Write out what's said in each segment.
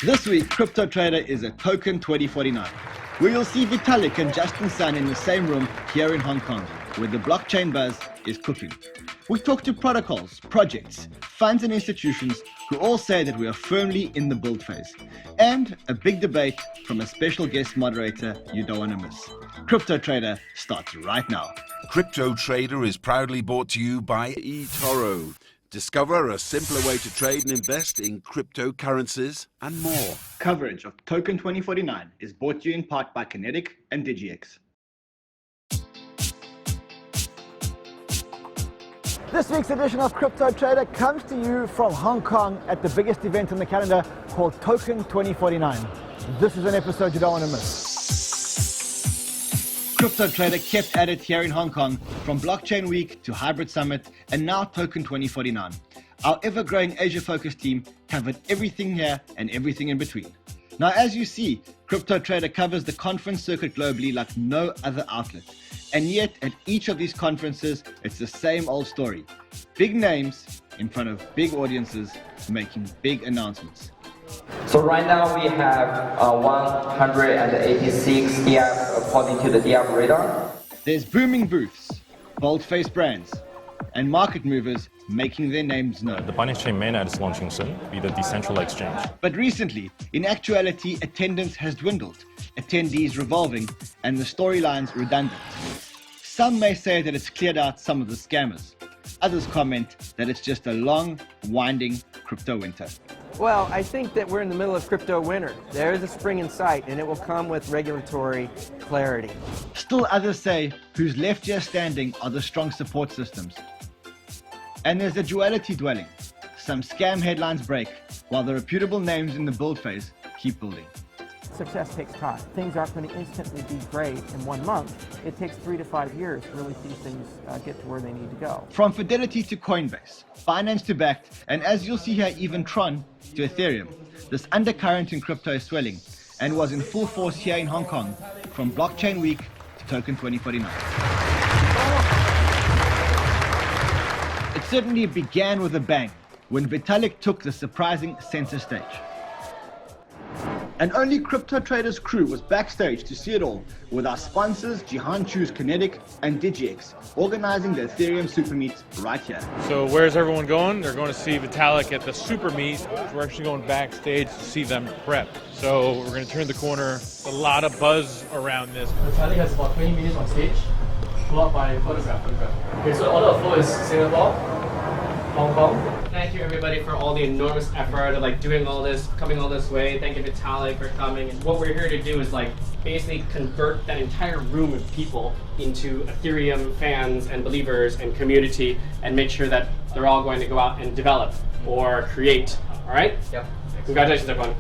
This week, Crypto Trader is at Token 2049, where you'll see Vitalik and Justin Sun in the same room here in Hong Kong, where the blockchain buzz is cooking. We talk to protocols, projects, funds and institutions who all say that we are firmly in the build phase. And a big debate from a special guest moderator you don't want to miss. Crypto Trader starts right now. Crypto Trader is proudly brought to you by eToro. Discover a simpler way to trade and invest in cryptocurrencies and more. Coverage of Token 2049 is brought to you in part by Kenetic and DigiX. This week's edition of Crypto Trader comes to you from Hong Kong at the biggest event on the calendar called Token 2049. This is an episode you don't want to miss. Crypto Trader kept at it here in Hong Kong from Blockchain Week to Hybrid Summit and now Token 2049. Our ever-growing Asia-focused team covered everything here and everything in between. Now, as you see, Crypto Trader covers the conference circuit globally like no other outlet. And yet, at each of these conferences, it's the same old story. Big names in front of big audiences making big announcements. So right now we have 186 DApps according to the DApp radar. There's booming booths, bold-faced brands, and market movers making their names known. The Binance Chain mainnet is launching soon, be the decentralized exchange. But recently, in actuality, attendance has dwindled, attendees revolving, and the storylines redundant. Some may say that it's cleared out some of the scammers. Others comment that it's just a long, winding crypto winter. Well, I think that we're in the middle of crypto winter. There is a spring in sight, and it will come with regulatory clarity. Still others say who's left here standing are the strong support systems. And there's a duality dwelling. Some scam headlines break, while the reputable names in the build phase keep building. Success takes time. Things aren't going to instantly be great in 1 month. It takes 3 to 5 years to really see things get to where they need to go. From Fidelity to Coinbase, Binance to Backed, and as you'll see here, even Tron to Ethereum. This undercurrent in crypto is swelling and was in full force here in Hong Kong from Blockchain Week to Token 2049. It certainly began with a bang when Vitalik took the surprising center stage. And only Crypto Trader's crew was backstage to see it all, with our sponsors Jihan Chu's Kenetic and DigiX organizing the Ethereum Supermeet right here. So where's everyone going? They're going to see Vitalik at the Supermeet. We're actually going backstage to see them prep. So we're going to turn the corner. A lot of buzz around this. Vitalik has about 20 minutes on stage, followed by photograph. Okay, so order of flow is Singapore, Hong Kong. Thank you everybody for all the enormous effort of doing all this, coming all this way. Thank you Vitalik for coming. And what we're here to do is basically convert that entire room of people into Ethereum fans and believers and community and make sure that they're all going to go out and develop or create. All right? Yep. Congratulations everyone.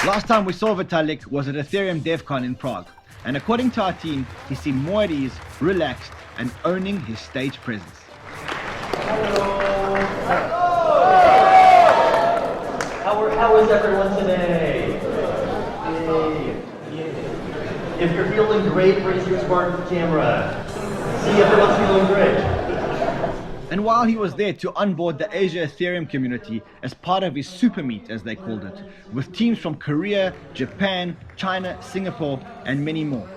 Last time we saw Vitalik was at Ethereum DevCon in Prague. And according to our team, he seemed more at ease, relaxed, and owning his stage presence. How is everyone today? If you're feeling great, raise your smart camera. See, everyone's feeling great. And while he was there to onboard the Asia Ethereum community as part of his Supermeet, as they called it, with teams from Korea, Japan, China, Singapore, and many more,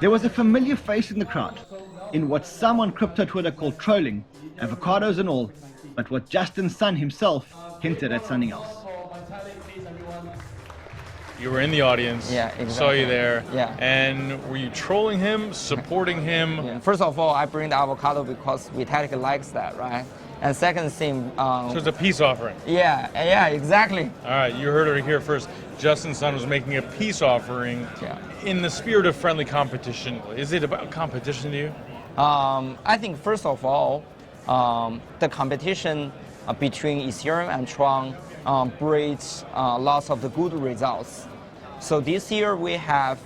there was a familiar face in the crowd, in what some on crypto Twitter called trolling, avocados and all, but what Justin Sun himself hinted at something else. You were in the audience, yeah, exactly. Saw you there, yeah. And were you trolling him, supporting him? Yeah. First of all, I bring the avocado because Vitalik likes that, right? And second thing... so it's a peace offering? Yeah, exactly. All right, you heard it here first. Justin Sun was making a peace offering in the spirit of friendly competition. Is it about competition to you? I think first of all, the competition between Ethereum and Tron breeds lots of the good results. So this year we have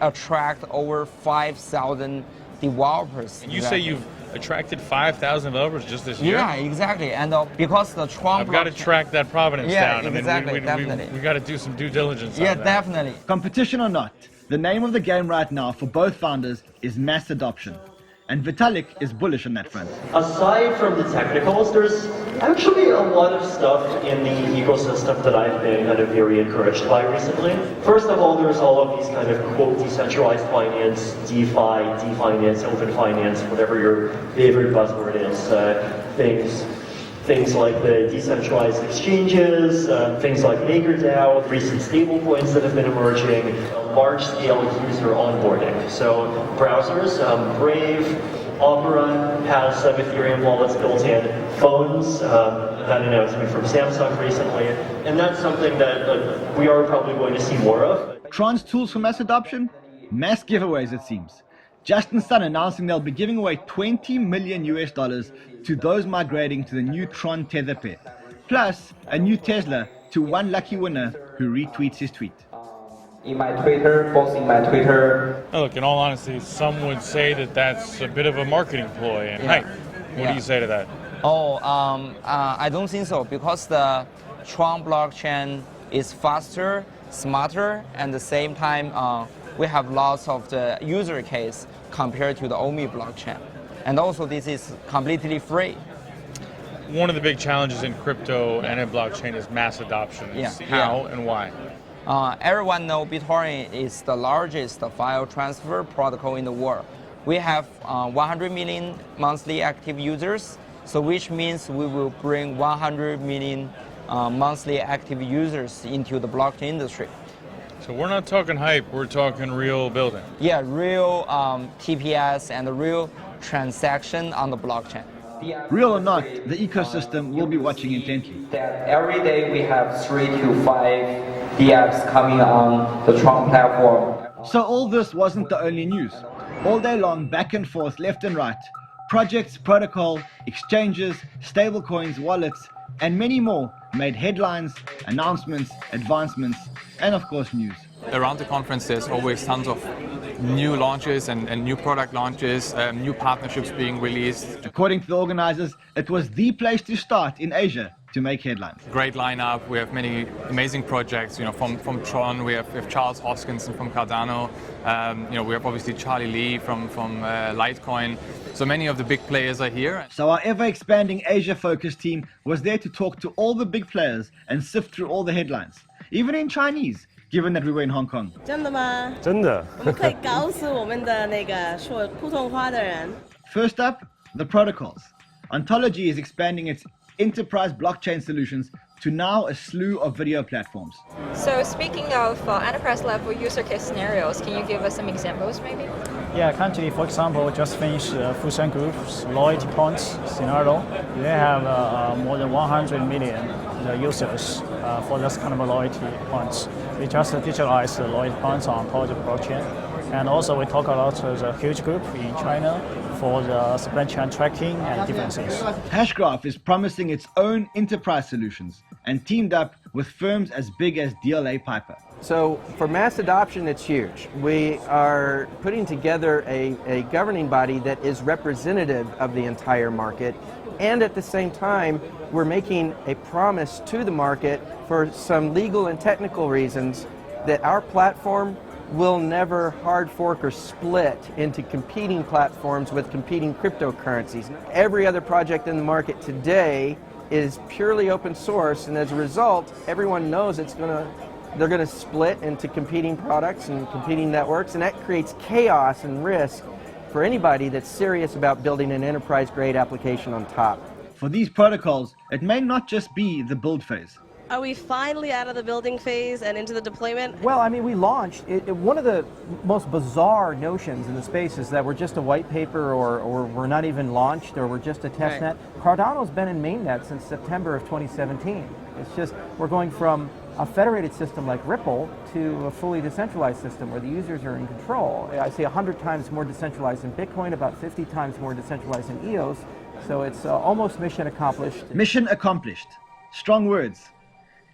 attract over 5,000 developers. And you say you've attracted 5,000 developers just this year? Yeah, exactly. And because the Tron I've got to track that provenance down. Exactly, definitely. We got to do some due diligence on that. Yeah, definitely. Competition or not, the name of the game right now for both founders is mass adoption. and Vitalik is bullish on that front. Aside from the technicals, there's actually a lot of stuff in the ecosystem that I've been kind of very encouraged by recently. First of all, there's all of these kind of quote decentralized finance, DeFi, DeFinance, open finance, whatever your favorite buzzword is, things like the decentralized exchanges, things like MakerDAO, recent stablecoins that have been emerging, large-scale user onboarding. So browsers, Brave, Abra has some Ethereum wallets built in, phones, that announcement from Samsung recently, and that's something that we are probably going to see more of. Tron's tools for mass adoption? Mass giveaways, it seems. Justin Sun announcing they'll be giving away $20 million to those migrating to the new Tron Tether pair, plus a new Tesla to one lucky winner who retweets his tweet. In my Twitter, both in my Twitter. Look, in all honesty, some would say that that's a bit of a marketing ploy and hype. What do you say to that? I don't think so, because the Tron blockchain is faster, smarter, and at the same time, we have lots of the user case compared to the OMI blockchain. And also, this is completely free. One of the big challenges in crypto and in blockchain is mass adoption. How and why? Everyone knows BitTorrent is the largest file transfer protocol in the world. We have 100 million monthly active users, so which means we will bring 100 million monthly active users into the blockchain industry. So we're not talking hype, we're talking real building. Yeah, real TPS and real transaction on the blockchain. Real or not, the ecosystem will be watching intently. That every day we have 3 to 5 DApps coming on the Tron platform. So all this wasn't the only news. All day long, back and forth, left and right, projects, protocol, exchanges, stablecoins, wallets, and many more made headlines, announcements, advancements, and of course news. Around the conference there's always tons of new launches and new product launches, new partnerships being released. According to the organizers, it was the place to start in Asia to make headlines. Great lineup, we have many amazing projects, from Tron, we have Charles Hoskinson from Cardano, we have obviously Charlie Lee from Litecoin. So many of the big players are here. So our ever-expanding Asia-focused team was there to talk to all the big players and sift through all the headlines, even in Chinese, given that we were in Hong Kong. 真的吗？真的。我们可以告诉我们的那个说普通话的人。First up, the protocols. Ontology is expanding its enterprise blockchain solutions to now a slew of video platforms. So speaking of enterprise level use case scenarios, can you give us some examples maybe? Yeah, currently, for example, just finished Fusion Group's loyalty points scenario. They have more than 100 million users for this kind of loyalty points. We just digitalized the loyalty points on Ontology blockchain. And also we talk about the huge group in China for the supply chain tracking and different things. Hashgraph is promising its own enterprise solutions and teamed up with firms as big as DLA Piper. So for mass adoption, it's huge. We are putting together a governing body that is representative of the entire market, and at the same time, we're making a promise to the market for some legal and technical reasons that our platform will never hard fork or split into competing platforms with competing cryptocurrencies. Every other project in the market today is purely open source, and as a result, everyone knows they're going to split into competing products and competing networks, and that creates chaos and risk for anybody that's serious about building an enterprise-grade application on top. For these protocols, it may not just be the build phase. Are we finally out of the building phase and into the deployment? Well, I mean, we launched. One of the most bizarre notions in the space is that we're just a white paper or we're not even launched or we're just a test net. Cardano's been in mainnet since September of 2017. It's just we're going from a federated system like Ripple to a fully decentralized system where the users are in control. I say 100 times more decentralized in Bitcoin, about 50 times more decentralized in EOS. So it's almost mission accomplished. Mission accomplished. Strong words.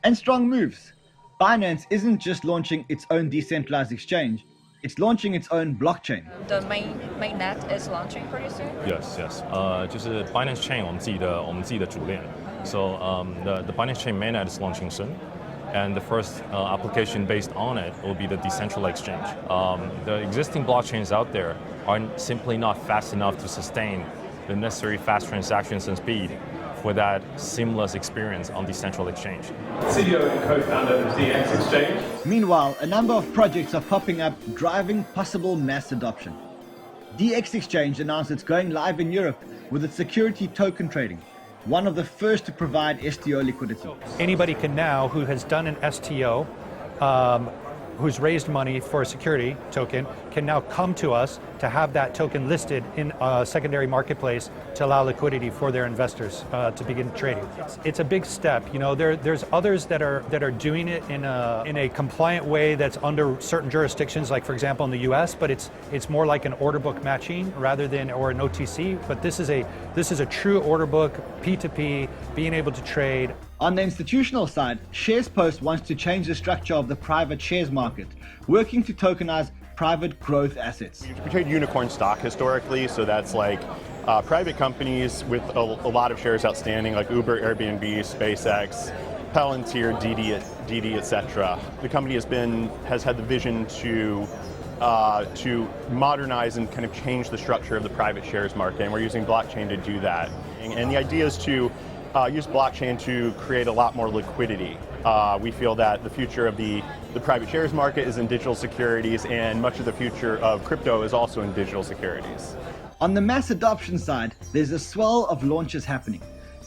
And strong moves. Binance isn't just launching its own decentralized exchange, it's launching its own blockchain. The mainnet is launching pretty soon? Yes. 就是 Binance Chain 我们自己的主链. So the Binance Chain mainnet is launching soon. And the first application based on it will be the decentralized exchange. The existing blockchains out there are simply not fast enough to sustain the necessary fast transactions and speed for that seamless experience on decentralized exchange. CEO and co-founder of DigiX Exchange. Meanwhile, a number of projects are popping up driving possible mass adoption. DigiX Exchange announced it's going live in Europe with its security token trading, one of the first to provide STO liquidity. Anybody can now, who has done an STO, who's raised money for a security token, can now come to us to have that token listed in a secondary marketplace to allow liquidity for their investors to begin trading. It's a big step. You know, there's others that are doing it in a compliant way that's under certain jurisdictions, like for example in the U.S. But it's more like an order book matching rather than or an OTC. But this is a true order book, P2P, being able to trade. On the institutional side, SharesPost wants to change the structure of the private shares market, working to tokenize private growth assets. We trade unicorn stock historically, so that's like private companies with a lot of shares outstanding, like Uber, Airbnb, SpaceX, Palantir, DiDi, etc. The company has had the vision to modernize and kind of change the structure of the private shares market, and we're using blockchain to do that. And the idea is to use blockchain to create a lot more liquidity. We feel that the future of the private shares market is in digital securities, and much of the future of crypto is also in digital securities. On the mass adoption side, there's a swell of launches happening.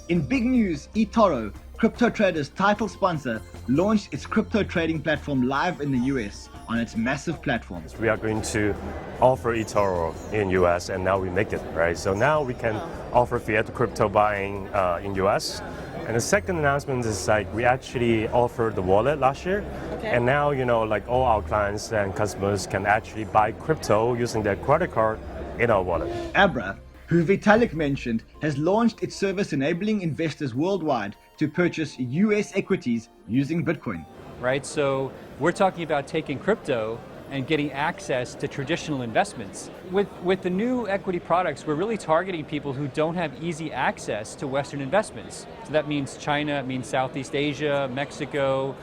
In big news, eToro, Crypto Trader's title sponsor, launched its crypto trading platform live in the US on its massive platform. We are going to offer eToro in US, and now we make it, right? So now we can offer fiat to crypto buying in US. And the second announcement is like we actually offered the wallet last year. Okay. And now, you know, like all our clients and customers can actually buy crypto using their credit card in our wallet. Abra, who Vitalik mentioned, has launched its service enabling investors worldwide to purchase US equities using Bitcoin. Right, so we're talking about taking crypto and getting access to traditional investments. With the new equity products, we're really targeting people who don't have easy access to Western investments. So that means China, it means Southeast Asia, Mexico,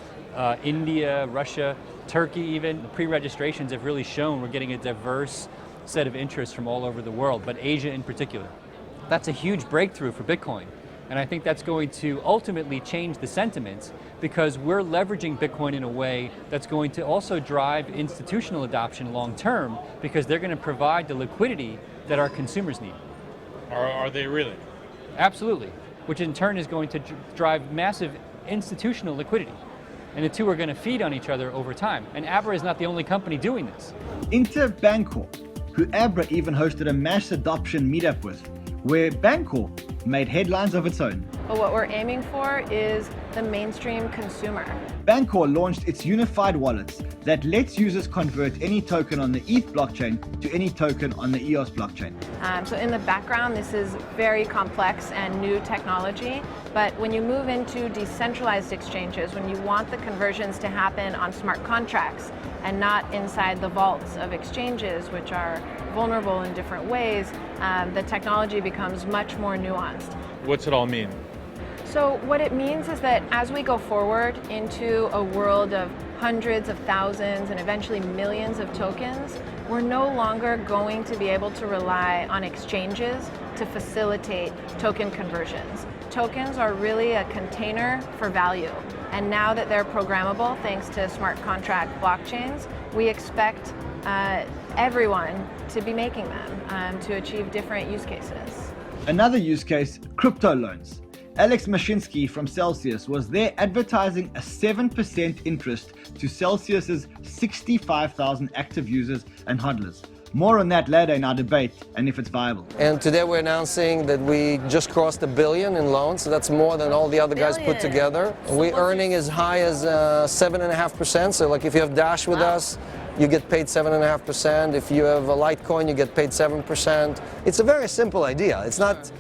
India, Russia, Turkey even. The pre-registrations have really shown we're getting a diverse set of interests from all over the world, but Asia in particular. That's a huge breakthrough for Bitcoin. And I think that's going to ultimately change the sentiments because we're leveraging Bitcoin in a way that's going to also drive institutional adoption long term because they're going to provide the liquidity that our consumers need. Are they really? Absolutely, which in turn is going to drive massive institutional liquidity. And the two are going to feed on each other over time. And Abra is not the only company doing this. Enter Bancor, who Abra even hosted a mass adoption meetup with, where Bancor made headlines of its own. But what we're aiming for is the mainstream consumer. Bancor launched its unified wallets that lets users convert any token on the ETH blockchain to any token on the EOS blockchain. So in the background, this is very complex and new technology, but when you move into decentralized exchanges, when you want the conversions to happen on smart contracts and not inside the vaults of exchanges, which are vulnerable in different ways, the technology becomes much more nuanced. What's it all mean? So what it means is that as we go forward into a world of hundreds of thousands and eventually millions of tokens, we're no longer going to be able to rely on exchanges to facilitate token conversions. Tokens are really a container for value. And now that they're programmable, thanks to smart contract blockchains, we expect everyone to be making them to achieve different use cases. Another use case, crypto loans. Alex Mashinsky from Celsius was there advertising a 7% interest to Celsius's 65,000 active users and hodlers. More on that later in our debate and if it's viable. And today we're announcing that we just crossed $1 billion in loans, so that's more than all the other guys put together. We're earning as high as 7.5%, so like if you have Dash with us, you get paid 7.5%. If you have a Litecoin, you get paid 7%. It's a very simple idea. It's not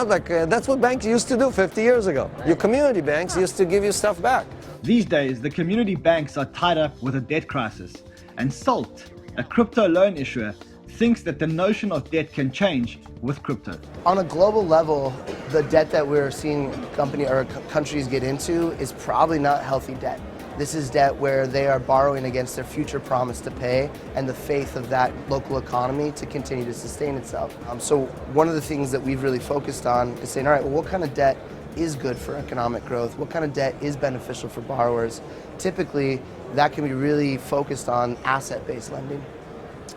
like that's what banks used to do 50 years ago. Your community banks used to give you stuff back. These days, the community banks are tied up with a debt crisis. And Salt, a crypto loan issuer, thinks that the notion of debt can change with crypto. On a global level, the debt that we're seeing countries get into is probably not healthy debt. This is debt where they are borrowing against their future promise to pay and the faith of that local economy to continue to sustain itself. So one of the things that we've really focused on is saying, all right, well, what kind of debt is good for economic growth? What kind of debt is beneficial for borrowers? Typically, that can be really focused on asset-based lending,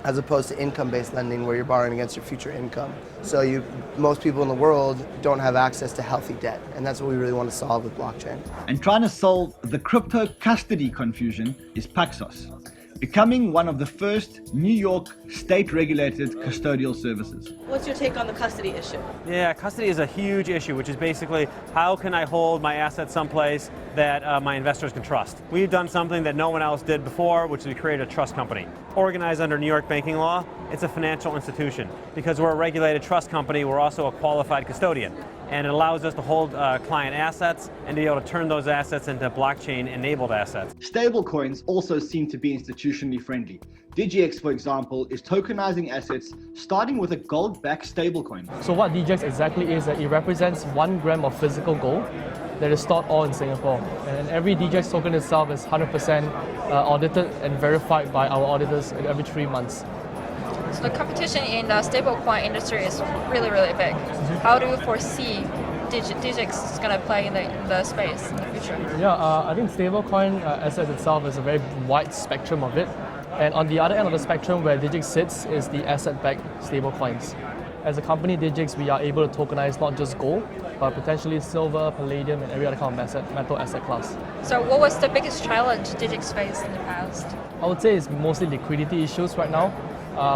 as opposed to income-based lending where you're borrowing against your future income. So most people in the world don't have access to healthy debt, and that's what we really want to solve with blockchain. And trying to solve the crypto custody confusion is Paxos, becoming one of the first New York state-regulated custodial services. What's your take on the custody issue? Yeah, custody is a huge issue, which is basically how can I hold my assets someplace that my investors can trust. We've done something that no one else did before, which is we created a trust company. Organized under New York banking law, it's a financial institution. Because we're a regulated trust company, we're also a qualified custodian. And it allows us to hold client assets and to be able to turn those assets into blockchain-enabled assets. Stablecoins also seem to be institutionally friendly. DigiX, for example, is tokenizing assets starting with a gold-backed stablecoin. So what DigiX exactly is that it represents 1 gram of physical gold that is stored all in Singapore. And every DigiX token itself is 100% audited and verified by our auditors every 3 months. So the competition in the stablecoin industry is really, really big. How do you foresee DigiX is going to play in the space in the future? Yeah, I think stablecoin assets itself is a very wide spectrum of it. And on the other end of the spectrum where DigiX sits is the asset-backed stablecoins. As a company, DigiX, we are able to tokenize not just gold, but potentially silver, palladium, and every other kind of metal asset class. So what was the biggest challenge DigiX faced in the past? I would say it's mostly liquidity issues right now,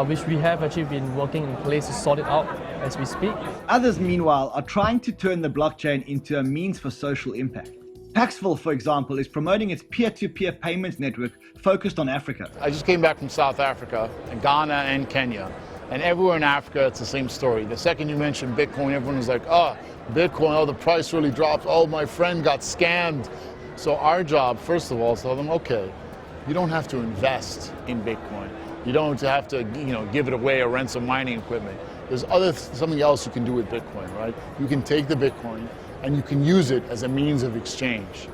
which we have actually been working in place to sort it out as we speak. Others, meanwhile, are trying to turn the blockchain into a means for social impact. Paxful, for example, is promoting its peer-to-peer payments network focused on Africa. I just came back from South Africa, and Ghana and Kenya. And everywhere in Africa, it's the same story. The second you mention Bitcoin, everyone was like, oh, Bitcoin, oh, the price really dropped. Oh, my friend got scammed. So our job, first of all, is to tell them, okay, you don't have to invest in Bitcoin. You don't have to, give it away or rent some mining equipment. There's something else you can do with Bitcoin, right? You can take the Bitcoin and you can use it as a means of exchange.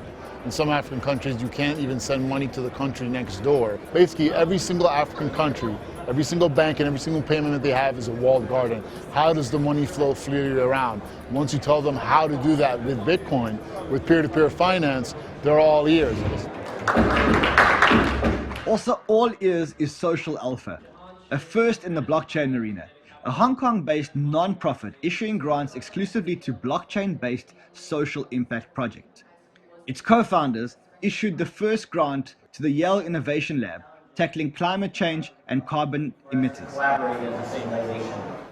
In some African countries, you can't even send money to the country next door. Basically, every single African country, every single bank and every single payment that they have is a walled garden. How does the money flow freely around? Once you tell them how to do that with Bitcoin, with peer-to-peer finance, they're all ears. Also, all ears is Social Alpha, a first in the blockchain arena. A Hong Kong-based non-profit issuing grants exclusively to blockchain-based social impact projects. Its co-founders issued the first grant to the Yale Innovation Lab, tackling climate change and carbon emitters.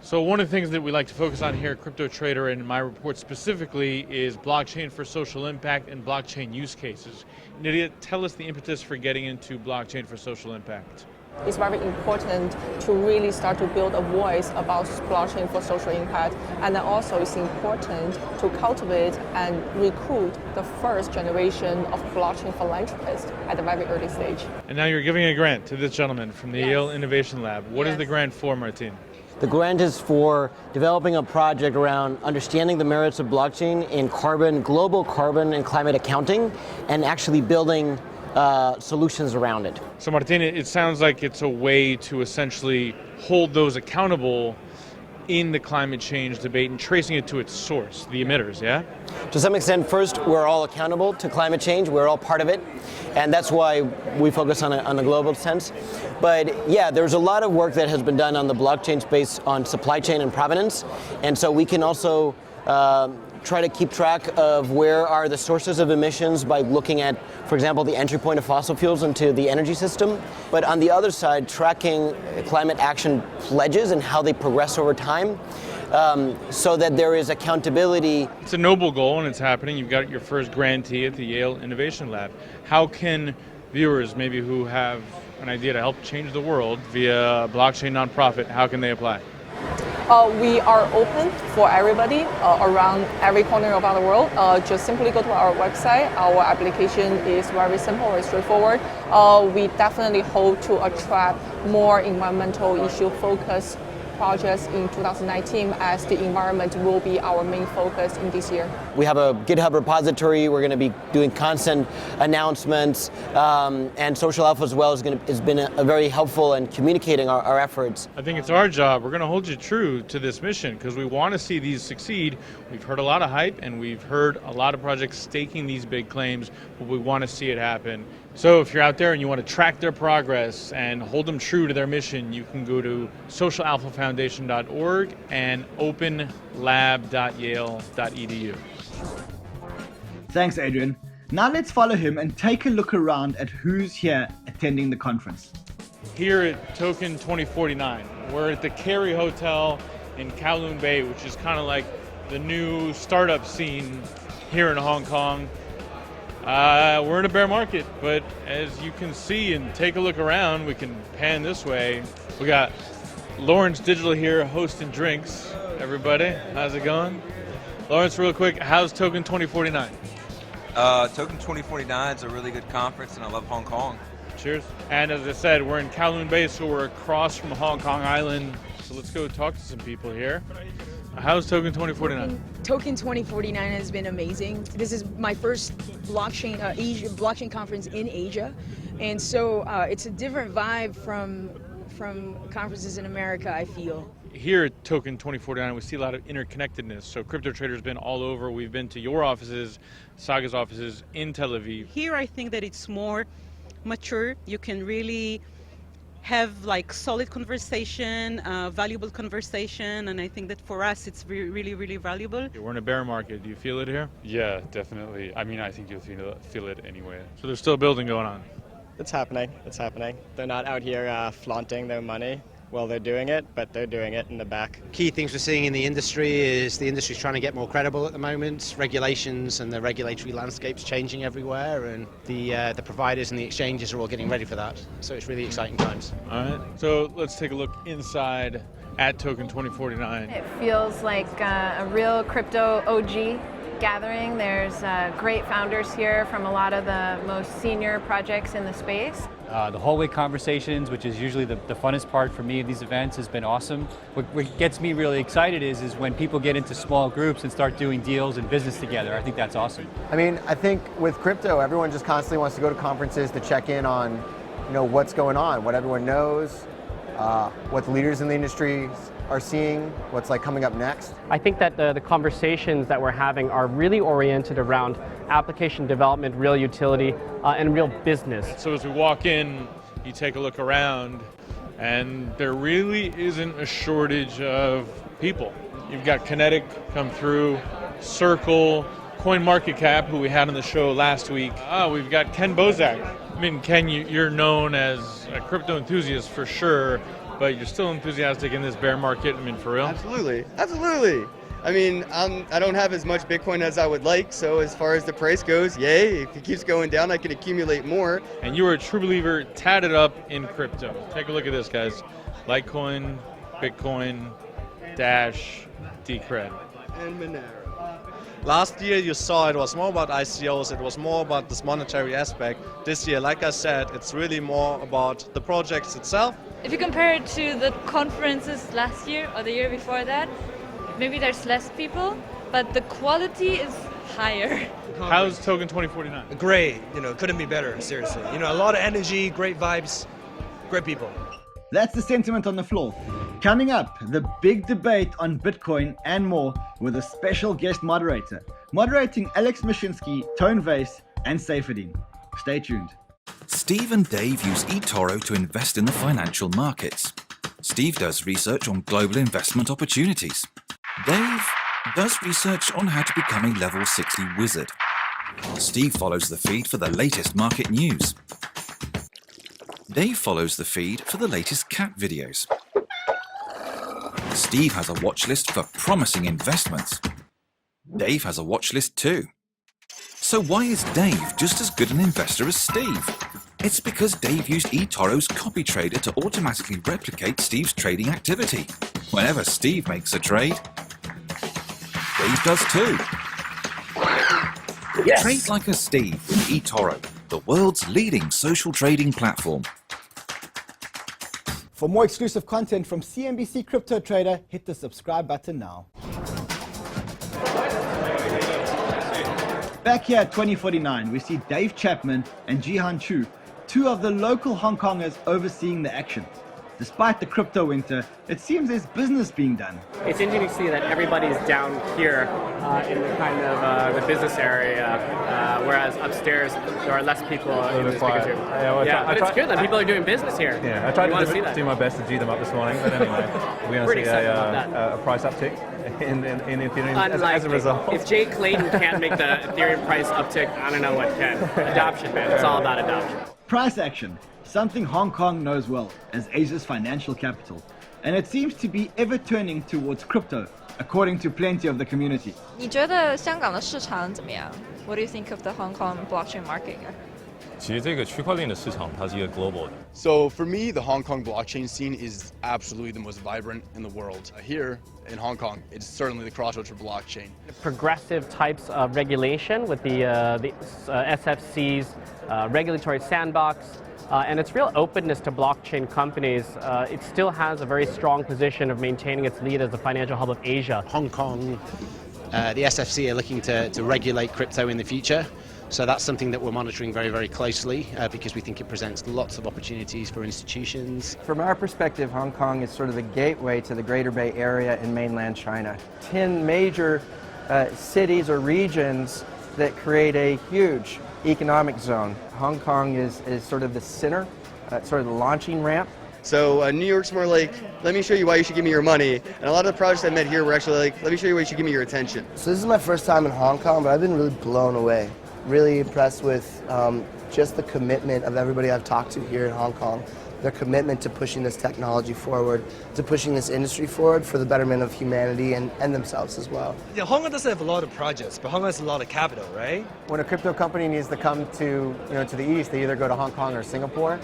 So one of the things that we like to focus on here at Crypto Trader and in my report specifically is blockchain for social impact and blockchain use cases. Nydia, tell us the impetus for getting into blockchain for social impact. It's very important to really start to build a voice about blockchain for social impact. And then also it's important to cultivate and recruit the first generation of blockchain philanthropists at the very early stage. And now you're giving a grant to this gentleman from the Yale Innovation Lab. What is the grant for, Martin? The grant is for developing a project around understanding the merits of blockchain in global carbon and climate accounting, and actually building solutions around it. So Martin, it sounds like it's a way to essentially hold those accountable in the climate change debate and tracing it to its source, the emitters, yeah? To some extent, first, we're all accountable to climate change. We're all part of it. And that's why we focus on a global sense. But yeah, there's a lot of work that has been done on the blockchain space on supply chain and provenance. And so we can also try to keep track of where are the sources of emissions by looking at, for example, the entry point of fossil fuels into the energy system. But on the other side, tracking climate action pledges and how they progress over time, so that there is accountability. It's a noble goal and it's happening. You've got your first grantee at the Yale Innovation Lab. How can viewers maybe who have an idea to help change the world via a blockchain nonprofit, how can they apply? We are open for everybody around every corner of our world. Just simply go to our website. Our application is very simple and straightforward. We definitely hope to attract more environmental issue focused projects in 2019, as the environment will be our main focus in this year. We have a GitHub repository. We're going to be doing constant announcements, and Social Alpha as well has been very helpful in communicating our efforts. I think it's our job. We're going to hold you true to this mission because we want to see these succeed. We've heard a lot of hype and we've heard a lot of projects staking these big claims, but we want to see it happen. So if you're out there and you want to track their progress and hold them true to their mission, you can go to socialalphafoundation.org and openlab.yale.edu. Thanks, Adrian. Now let's follow him and take a look around at who's here attending the conference. Here at Token 2049, we're at the Kerry Hotel in Kowloon Bay, which is kind of like the new startup scene here in Hong Kong. We're in a bear market, but as you can see and take a look around, we can pan this way. We got Lawrence Digital here hosting drinks. Everybody, how's it going? Lawrence, real quick, how's Token 2049? Token 2049 is a really good conference, and I love Hong Kong. Cheers. And as I said, we're in Kowloon Bay, so we're across from Hong Kong Island. So let's go talk to some people here. How's Token 2049? Token 2049 has been amazing. This is my first blockchain conference in Asia, and so it's a different vibe from conferences in America, I feel. Here at Token 2049, we see a lot of interconnectedness. So Crypto Trader's been all over. We've been to your offices, Saga's offices in Tel Aviv. Here I think that it's more mature. You can really have like solid conversation, valuable conversation, and I think that for us it's really, really valuable. We're in a bear market. Do you feel it here? Yeah, definitely. I mean, I think you'll feel it anyway. So there's still building going on? It's happening. It's happening. They're not out here flaunting their money while they're doing it, but they're doing it in the back. Key things we're seeing in the industry is the industry's trying to get more credible at the moment. Regulations and the regulatory landscape's changing everywhere, and the providers and the exchanges are all getting ready for that. So it's really exciting times. All right. So let's take a look inside at Token 2049. It feels like a real crypto OG gathering. There's great founders here from a lot of the most senior projects in the space. The hallway conversations, which is usually the funnest part for me of these events, has been awesome. What gets me really excited is when people get into small groups and start doing deals and business together. I think that's awesome. I mean, I think with crypto, everyone just constantly wants to go to conferences to check in on, what's going on, what everyone knows, what the leaders in the industry are seeing, what's coming up next. I think that the conversations that we're having are really oriented around application development, real utility, and real business. So as we walk in, you take a look around, and there really isn't a shortage of people. You've got Kenetic come through, Circle, CoinMarketCap, who we had on the show last week. We've got Ken Bozak. I mean, Ken, you're known as a crypto enthusiast for sure, but you're still enthusiastic in this bear market. I mean, for real? Absolutely. I mean, I don't have as much Bitcoin as I would like, so as far as the price goes, yay. If it keeps going down, I can accumulate more. And you are a true believer, tatted up in crypto. Take a look at this, guys. Litecoin, Bitcoin, Dash, Decred. And Monero. Last year you saw it was more about ICOs, it was more about this monetary aspect. This year, like I said, it's really more about the projects itself. If you compare it to the conferences last year or the year before that, maybe there's less people, but the quality is higher. How's Token 2049? Great, couldn't be better, seriously. A lot of energy, great vibes, great people. That's the sentiment on the floor. Coming up, the big debate on Bitcoin and more with a special guest moderator. Moderating Alex Mashinsky, Tone Vays, and Safeidan. Stay tuned. Steve and Dave use eToro to invest in the financial markets. Steve does research on global investment opportunities. Dave does research on how to become a level 60 wizard. Steve follows the feed for the latest market news. Dave follows the feed for the latest cat videos. Steve has a watch list for promising investments. Dave has a watch list too. So why is Dave just as good an investor as Steve? It's because Dave used eToro's copy trader to automatically replicate Steve's trading activity. Whenever Steve makes a trade, Dave does too. Yes. Trade like a Steve with eToro, the world's leading social trading platform. For more exclusive content from CNBC Crypto Trader, hit the subscribe button now. Back here at 2049, we see Dave Chapman and Jihan Chu, two of the local Hong Kongers overseeing the action. Despite the crypto winter, it seems there's business being done. It's interesting to see that everybody's down here in the kind of the business area, whereas upstairs there are less people in the speakers room. But it's good that people are doing business here. Yeah, I tried to do my best to G them up this morning, but anyway, we're going to see a price uptick in Ethereum as a result. If Jay Clayton can't make the Ethereum price uptick, I don't know what can. Adoption, man. It's all about adoption. Price action, something Hong Kong knows well as Asia's financial capital. And it seems to be ever turning towards crypto, according to plenty of the community. 你觉得香港的市场怎么样? What do you think of the Hong Kong blockchain market? 其实这个区块链的市场它是一个 global 的。 So for me, the Hong Kong blockchain scene is absolutely the most vibrant in the world. Here in Hong Kong, it's certainly the crossroads for blockchain. Progressive types of regulation with the SFC's regulatory sandbox. And its real openness to blockchain companies, it still has a very strong position of maintaining its lead as the financial hub of Asia. Hong Kong, the SFC are looking to regulate crypto in the future. So that's something that we're monitoring very, very closely because we think it presents lots of opportunities for institutions. From our perspective, Hong Kong is sort of the gateway to the Greater Bay Area in mainland China. 10 major cities or regions that create a huge economic zone. Hong Kong is sort of the center, sort of the launching ramp. So New York's more like, let me show you why you should give me your money. And a lot of the projects I met here were actually like, let me show you why you should give me your attention. So this is my first time in Hong Kong, but I've been really blown away. Really impressed with just the commitment of everybody I've talked to here in Hong Kong. Their commitment to pushing this technology forward, to pushing this industry forward for the betterment of humanity and themselves as well. Yeah, Hong Kong doesn't have a lot of projects, but Hong Kong has a lot of capital, right? When a crypto company needs to come to the east, they either go to Hong Kong or Singapore.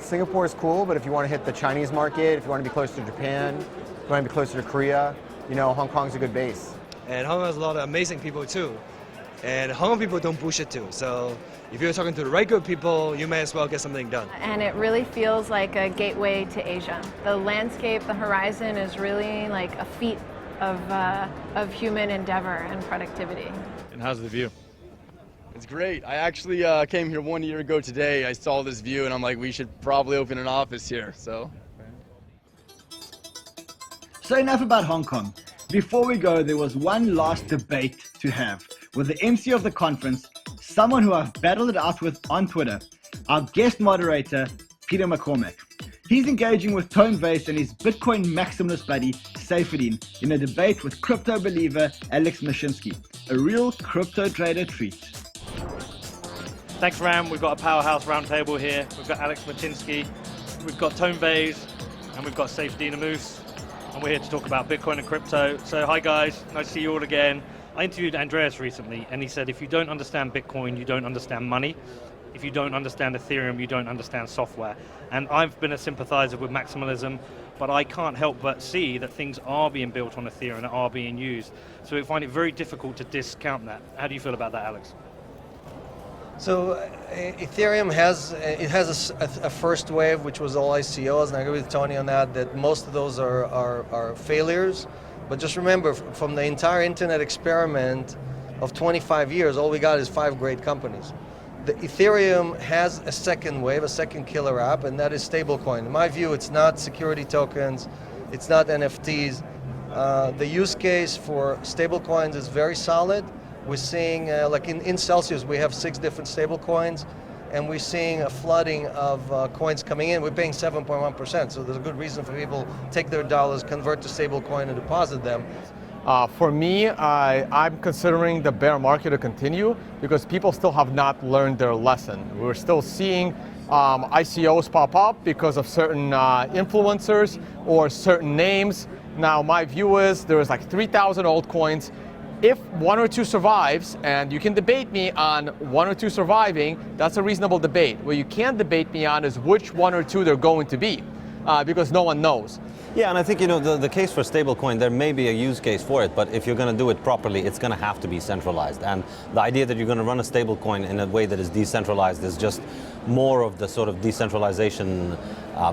Singapore is cool, but if you want to hit the Chinese market, if you want to be closer to Japan, if you want to be closer to Korea, Hong Kong's a good base. And Hong Kong has a lot of amazing people too. And Hong Kong people don't bullshit too. So if you're talking to the right good people, you may as well get something done. And it really feels like a gateway to Asia. The landscape, the horizon is really like a feat of human endeavor and productivity. And how's the view? It's great. I actually came here 1 year ago today. I saw this view and I'm like, we should probably open an office here. So enough about Hong Kong. Before we go, there was one last debate to have with the MC of the conference, someone who I've battled it out with on Twitter, our guest moderator, Peter McCormack. He's engaging with Tone Vays and his Bitcoin maximalist buddy, Safeidan, in a debate with crypto believer Alex Mashinsky. A real crypto trader treat. Thanks, Ram. We've got a powerhouse roundtable here. We've got Alex Mashinsky, we've got Tone Vays, and we've got Safeidan Ammous. And we're here to talk about Bitcoin and crypto. So hi guys, nice to see you all again. I interviewed Andreas recently and he said if you don't understand Bitcoin, you don't understand money. If you don't understand Ethereum, you don't understand software. And I've been a sympathizer with maximalism, but I can't help but see that things are being built on Ethereum and are being used. So I find it very difficult to discount that. How do you feel about that, Alex? So Ethereum has a first wave, which was all ICOs, and I agree with Tony on that most of those are failures. But just remember, from the entire internet experiment of 25 years, all we got is 5 great companies. The Ethereum has a second wave, a second killer app, and that is stablecoin. In my view, it's not security tokens, it's not NFTs. The use case for stablecoins is very solid. We're seeing, like in Celsius, we have 6 different stablecoins, and we're seeing a flooding of coins coming in. We're paying 7.1%, so there's a good reason for people to take their dollars, convert to stablecoin, and deposit them. For me, I'm considering the bear market to continue because people still have not learned their lesson. We're still seeing ICOs pop up because of certain influencers or certain names. Now, my view is there is like 3,000 altcoins. If 1 or 2 survives, and you can debate me on 1 or 2 surviving, that's a reasonable debate. What you can't debate me on is which 1 or 2 they're going to be, because no one knows. Yeah, and I think, the case for stablecoin, there may be a use case for it, but if you're going to do it properly, it's going to have to be centralized. And the idea that you're going to run a stablecoin in a way that is decentralized is just more of the sort of decentralization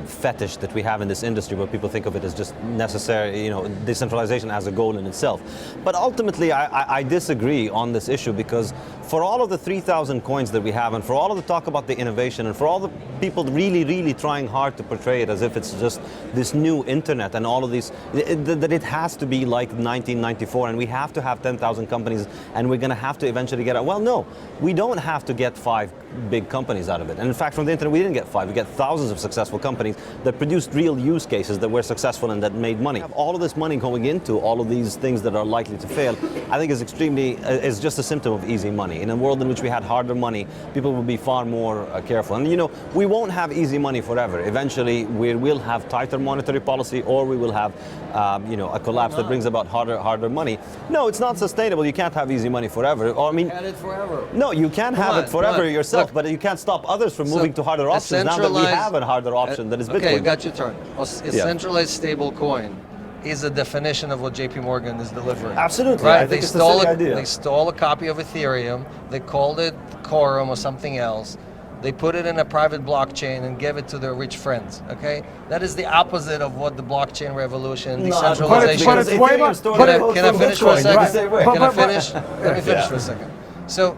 fetish that we have in this industry, where people think of it as just necessary, decentralization as a goal in itself. But ultimately, I disagree on this issue, because for all of the 3,000 coins that we have, and for all of the talk about the innovation, and for all the people really, really trying hard to portray it as if it's just this new internet and all of these, that it has to be like 1994, and we have to have 10,000 companies, and we're going to have to eventually get out. Well, no, we don't have to get 5 big companies out of it. And in fact, from the internet, we didn't get 5. We get thousands of successful companies that produced real use cases that were successful and that made money. All of this money going into all of these things that are likely to fail, I think is just a symptom of easy money. In a world in which we had harder money, people will be far more careful. And we won't have easy money forever. Eventually, we will have tighter monetary policy, or we will have a collapse that brings about harder money. No, it's not sustainable. You can't have easy money forever. Or, Had it forever. No, you can have it forever yourself, but you can't stop others from moving to harder options now that we have a harder option that is Bitcoin. Okay, you got your turn. A centralized stable coin is a definition of what JP Morgan is delivering. Absolutely. Right? They stole a copy of Ethereum, they called it Quorum or something else, they put it in a private blockchain and gave it to their rich friends, okay? That is the opposite of what the blockchain revolution, decentralization... Can I finish for a second? Can I finish? Let me finish for a second. So,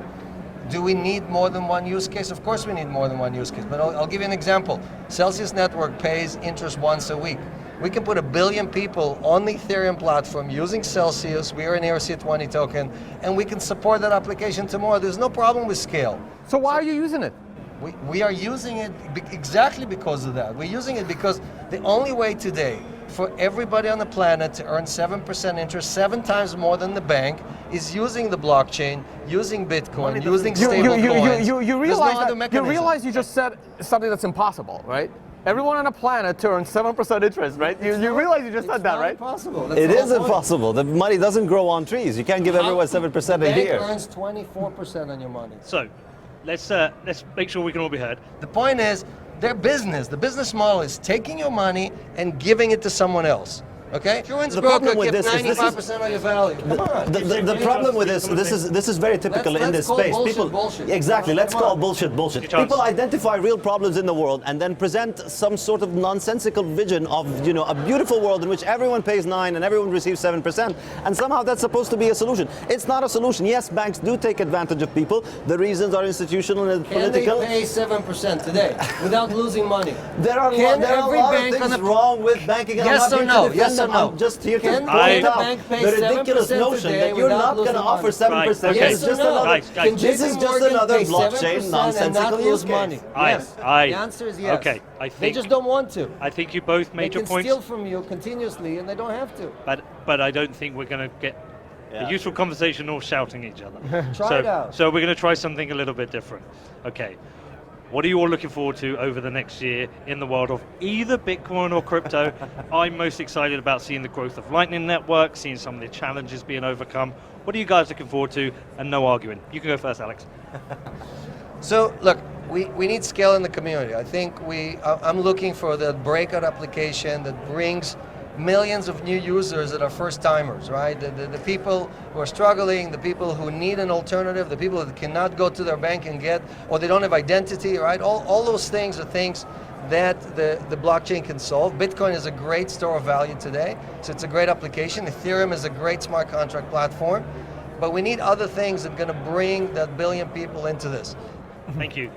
do we need more than one use case? Of course we need more than one use case, but I'll give you an example. Celsius Network pays interest once a week. We can put 1 billion people on the Ethereum platform using Celsius, we are an ERC20 token, and we can support that application tomorrow. There's no problem with scale. So why are you using it? We are using it exactly because of that. We're using it because the only way today for everybody on the planet to earn 7% interest, 7 times more than the bank, is using the blockchain, using Bitcoin, using stable coins. You realize you just said something that's impossible, right? Everyone on the planet to earn 7% interest, right? You realize you just said that, right? Impossible. It is impossible. The money doesn't grow on trees. You can't give everyone 7% a year. The bank earns 24% on your money. So, let's make sure we can all be heard. The point is, their business, the business model is taking your money and giving it to someone else. Okay? Insurance broker gives 95% of your value. The problem with this is very typical in this space. Bullshit. Exactly. Let's call bullshit. People identify real problems in the world and then present some sort of nonsensical vision of a beautiful world in which everyone pays 9 and everyone receives 7%, and somehow that's supposed to be a solution. It's not a solution. Yes, banks do take advantage of people. The reasons are institutional and political. Can they pay 7% today without losing money? There are a lot of things wrong with banking. Yes or no? Yes or no? I'm just here to point out the ridiculous notion that you're not going to offer 7%. This is just another blockchain nonsensical use case. Yes. The answer is yes. Okay. They just don't want to. I think you both made your points. They can steal from you continuously, and they don't have to. But I don't think we're going to get a useful conversation or shouting at each other. Try it out. So we're going to try something a little bit different. Okay. What are you all looking forward to over the next year in the world of either Bitcoin or crypto? I'm most excited about seeing the growth of Lightning Network, seeing some of the challenges being overcome. What are you guys looking forward to? And no arguing. You can go first, Alex. So, look, we need scale in the community. I think I'm looking for the breakout application that brings millions of new users that are first-timers, right? The people who are struggling, the people who need an alternative, the people that cannot go to their bank and get, or they don't have identity, right? All those things are things that the blockchain can solve. Bitcoin is a great store of value today, so it's a great application. Ethereum is a great smart contract platform, but we need other things that are going to bring that 1 billion people into this. Thank you.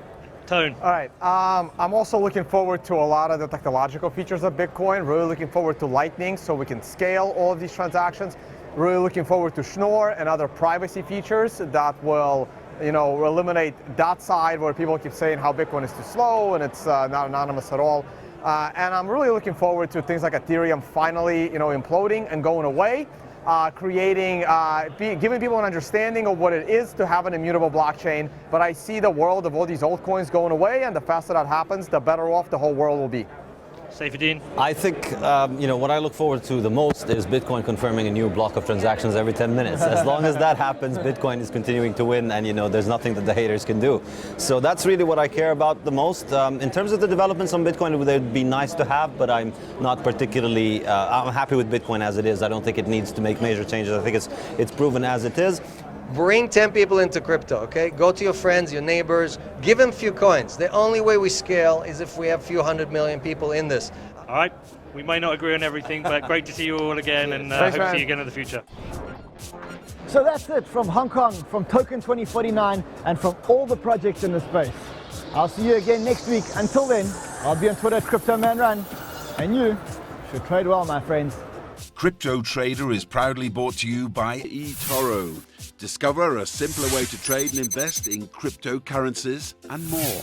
Tone. All right, I'm also looking forward to a lot of the technological features of Bitcoin, really looking forward to Lightning so we can scale all of these transactions, really looking forward to Schnorr and other privacy features that will eliminate that side where people keep saying how Bitcoin is too slow and it's not anonymous at all. And I'm really looking forward to things like Ethereum finally imploding and going away. Giving people an understanding of what it is to have an immutable blockchain, but I see the world of all these altcoins going away, and the faster that happens, the better off the whole world will be. Safeidan? I think what I look forward to the most is Bitcoin confirming a new block of transactions every 10 minutes. As long as that happens, Bitcoin is continuing to win, and there's nothing that the haters can do. So that's really what I care about the most. In terms of the developments on Bitcoin, they'd be nice to have, but I'm not particularly. I'm happy with Bitcoin as it is. I don't think it needs to make major changes. I think it's proven as it is. Bring 10 people into crypto, okay? Go to your friends, your neighbors, give them a few coins. The only way we scale is if we have a few 100 million people in this. All right, we may not agree on everything, but great to see you all again, and hope to see you again in the future. So that's it from Hong Kong, from Token 2049, and from all the projects in the space. I'll see you again next week. Until then, I'll be on Twitter at CryptoManRun, and you should trade well, my friends. Crypto Trader is proudly brought to you by eToro. Discover a simpler way to trade and invest in cryptocurrencies and more.